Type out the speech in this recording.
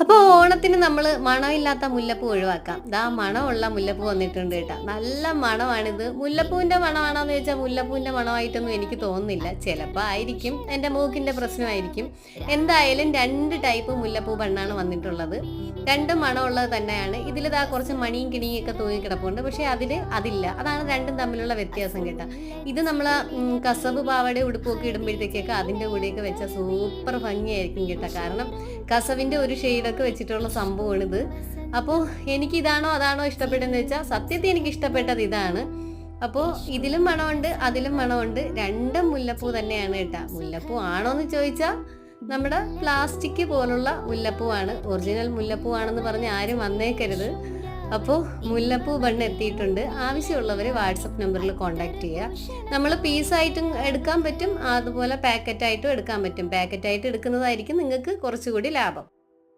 അപ്പോൾ ഓണത്തിന് നമ്മൾ മണമില്ലാത്ത മുല്ലപ്പൂ ഒഴിവാക്കാം. ദാ മണമുള്ള മുല്ലപ്പൂ വന്നിട്ടുണ്ട് കേട്ടോ. നല്ല മണമാണിത്. മുല്ലപ്പൂവിൻ്റെ മണമാണോന്ന് ചോദിച്ചാൽ മുല്ലപ്പൂവിൻ്റെ മണമായിട്ടൊന്നും എനിക്ക് തോന്നുന്നില്ല. ചിലപ്പോൾ ആയിരിക്കും, എൻ്റെ മൂക്കിൻ്റെ പ്രശ്നമായിരിക്കും. എന്തായാലും 2 ടൈപ്പ് മുല്ലപ്പൂ ബണ്ണാണ് വന്നിട്ടുള്ളത്. രണ്ടും മണമുള്ളത് തന്നെയാണ്. ഇതിൽ ഇതാ കുറച്ച് മണിയും കിണിയൊക്കെ തൂങ്ങിക്കിടപ്പുണ്ട്. പക്ഷേ അതില്ല. അതാണ് രണ്ടും തമ്മിലുള്ള വ്യത്യാസം കേട്ടോ. ഇത് നമ്മൾ കസവ് പാവാട ഉടുപ്പൊക്കെ ഇടുമ്പോഴത്തേക്കൊക്കെ അതിൻ്റെ കൂടെയൊക്കെ വെച്ചാൽ സൂപ്പർ ഭംഗിയായിരിക്കും കേട്ടോ. കാരണം കസവിൻ്റെ ഒരു ഷെയ്ഡൊക്കെ വെച്ചിട്ടുള്ള സംഭവമാണിത്. അപ്പോൾ എനിക്കിതാണോ അതാണോ ഇഷ്ടപ്പെട്ടതെന്ന് വെച്ചാൽ സത്യത്തിൽ എനിക്ക് ഇഷ്ടപ്പെട്ടത് ഇതാണ്. അപ്പോൾ ഇതിലും മണമുണ്ട് അതിലും മണമുണ്ട്. രണ്ടും മുല്ലപ്പൂ തന്നെയാണ് കേട്ടോ. മുല്ലപ്പൂ ആണോന്ന് ചോദിച്ചാൽ നമ്മുടെ പ്ലാസ്റ്റിക് പോലുള്ള മുല്ലപ്പൂവാണ്. ഒറിജിനൽ മുല്ലപ്പൂ ആണെന്ന് പറഞ്ഞ് ആരും വന്നേക്കരുത്. അപ്പോൾ മുല്ലപ്പൂ ബണ്ണ് എത്തിയിട്ടുണ്ട്. ആവശ്യമുള്ളവർ വാട്സപ്പ് നമ്പറിൽ കോൺടാക്ട് ചെയ്യുക. നമ്മൾ പീസായിട്ടും എടുക്കാൻ പറ്റും, അതുപോലെ പാക്കറ്റായിട്ടും എടുക്കാൻ പറ്റും. പാക്കറ്റായിട്ട് എടുക്കുന്നതായിരിക്കും നിങ്ങൾക്ക് കുറച്ചുകൂടി ലാഭം.